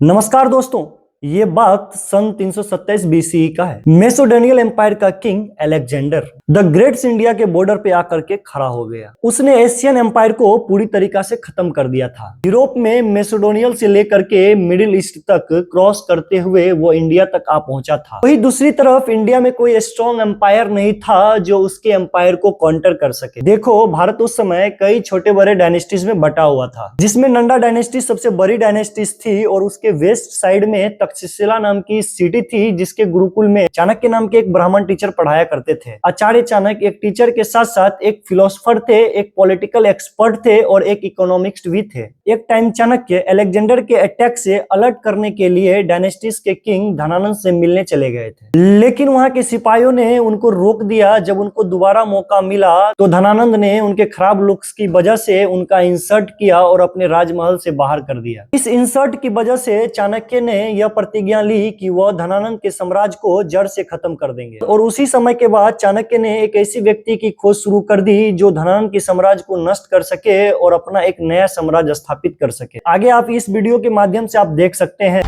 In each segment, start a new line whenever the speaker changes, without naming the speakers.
नमस्कार दोस्तों, ये बात सन 327 बीसीई का है। मेसोडोनियल एम्पायर का king Alexander the greats India के बॉर्डर पे आकर के खड़ा हो गया। उसने एशियन एम्पायर को पूरी तरीका से खत्म कर दिया था। यूरोप में मेसोडोनियल से लेकर के मिडिल ईस्ट तक क्रॉस करते हुए वो इंडिया तक आ पहुंचा था। वही दूसरी तरफ इंडिया में कोई स्ट्रॉन्ग एम्पायर नहीं था जो उसके एम्पायर को काउंटर कर सके। देखो, भारत उस समय कई छोटे बड़े डायनेस्टीज में बटा हुआ था, जिसमें नंदा डायनेस्टी सबसे बड़ी डायनेस्टीज थी और उसके वेस्ट साइड में तक्षशिला नाम की सिटी थी, जिसके गुरुकुल में चाणक्य नाम के एक ब्राह्मण टीचर पढ़ाया करते थे। आचार्य चाणक्य एक टीचर के साथ साथ एक फिलोसोफर थे, एक पॉलिटिकल एक्सपर्ट थे और एक इकोनॉमिक्स भी थे। एक टाइम चाणक्य अलेक्जेंडर के अटैक से अलर्ट करने के लिए डायनेस्टीज के किंग धनानंद से मिलने चले गए थे, लेकिन वहां के सिपाहियों ने उनको रोक दिया। जब उनको दोबारा मौका मिला तो धनानंद ने उनके खराब लुक्स की वजह से उनका इंसर्ट किया और अपने राजमहल से बाहर कर दिया। इस इंसर्ट की वजह से चाणक्य ने यह प्रतिज्ञा ली कि वह धनानंद के साम्राज्य को जड़ से खत्म कर देंगे। और उसी समय के बाद चाणक्य ने एक ऐसी व्यक्ति की खोज शुरू कर दी जो धनानंद के साम्राज्य को नष्ट कर सके और अपना एक नया साम्राज्य स्थापित कर सके। आगे आप इस वीडियो के माध्यम से आप देख सकते हैं।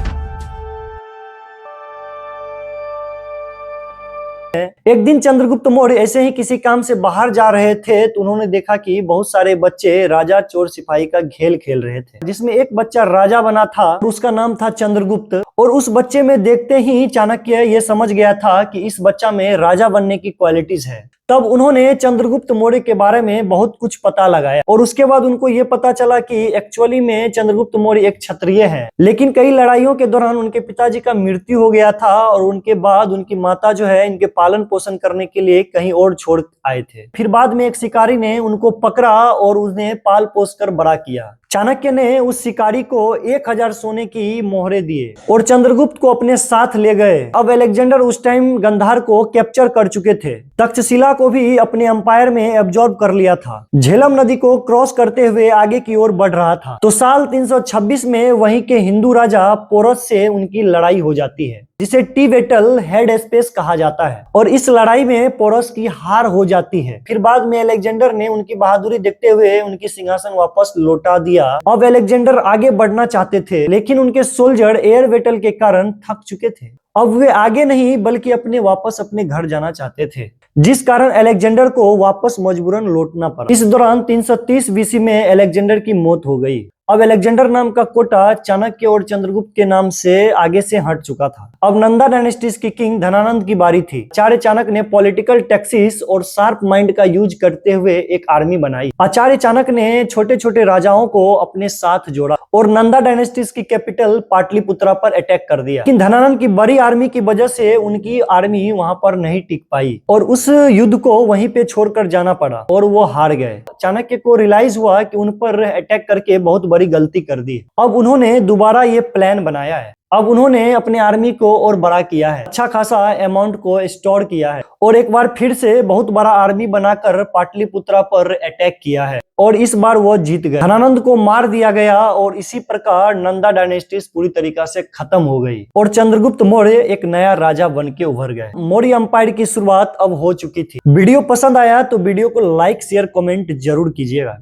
एक दिन चंद्रगुप्त मौर्य ऐसे ही किसी काम से बाहर जा रहे थे तो उन्होंने देखा कि बहुत सारे बच्चे राजा चोर सिपाही का खेल खेल रहे थे, जिसमें एक बच्चा राजा बना था। उसका नाम था चंद्रगुप्त। और उस बच्चे में देखते ही चाणक्य ये समझ गया था कि इस बच्चा में राजा बनने की क्वालिटीज है। तब उन्होंने चंद्रगुप्त मौर्य के बारे में बहुत कुछ पता लगाया और उसके बाद उनको ये पता चला कि एक्चुअली में चंद्रगुप्त मौर्य एक क्षत्रिय है, लेकिन कई लड़ाइयों के दौरान उनके पिताजी का मृत्यु हो गया था और उनके बाद उनकी माता जो है इनके पालन पोषण करने के लिए कहीं और छोड़ आए थे। फिर बाद में एक शिकारी ने उनको पकड़ा और उन्हें पाल पोस कर बड़ा किया। चाणक्य ने उस शिकारी को 1000 सोने की मोहरे दिए और चंद्रगुप्त को अपने साथ ले गए। अब अलेक्जेंडर उस टाइम गांधार को कैप्चर कर चुके थे, तक्षशिला को भी अपने अंपायर में एब्जॉर्ब कर लिया था, झेलम नदी को क्रॉस करते हुए आगे की ओर बढ़ रहा था। तो साल 326 में वहीं के हिंदू राजा पोरस से उनकी लड़ाई हो जाती है, जिसे टी बैटल हेड स्पेस कहा जाता है। और इस लड़ाई में पोरस की हार हो जाती है। फिर बाद में अलेक्जेंडर ने उनकी बहादुरी देखते हुए उनकी सिंहासन वापस लौटा दिया। अब अलेक्जेंडर आगे बढ़ना चाहते थे, लेकिन उनके सोल्जर एयर बैटल के कारण थक चुके थे। अब वे आगे नहीं बल्कि वापस अपने घर जाना चाहते थे, जिस कारण अलेक्जेंडर को वापस मजबूरन लौटना पड़ा। इस दौरान 330 बीसी में अलेक्जेंडर की मौत हो गई। अब अलेक्जेंडर नाम का कोटा चाणक्य और चंद्रगुप्त के नाम से आगे से हट चुका था। अब नंदा डायनेस्टीज की किंग धनानंद की बारी थी। आचार्य चाणक्य ने पॉलिटिकल टैक्टिक्स और शार्प माइंड का यूज करते हुए एक आर्मी बनाई। आचार्य चाणक्य ने छोटे छोटे राजाओं को अपने साथ जोड़ा और नंदा डायनेस्टीज की कैपिटल पाटलिपुत्रा पर अटैक कर दिया। लेकिन धनानंद की बड़ी आर्मी की वजह से उनकी आर्मी वहां पर नहीं टिक पाई और उस युद्ध को वहीं पे छोड़कर जाना पड़ा और वो हार गए। चाणक्य को रियलाइज हुआ कि उन पर अटैक करके बहुत बड़ी गलती कर दी। अब उन्होंने दोबारा ये प्लान बनाया है। अब उन्होंने अपने आर्मी को और बड़ा किया है, अच्छा खासा अमाउंट को स्टोर किया है और एक बार फिर से बहुत बड़ा आर्मी बनाकर पाटलिपुत्रा पर अटैक किया है और इस बार वो जीत गए। धनानंद को मार दिया गया और इसी प्रकार नंदा डायनेस्टी पूरी तरीका से खत्म हो गई और चंद्रगुप्त मौर्य एक नया राजा बन के उभर गए। मौर्य एम्पायर की शुरुआत अब हो चुकी थी। वीडियो पसंद आया तो वीडियो को लाइक शेयर कमेंट जरूर कीजिएगा।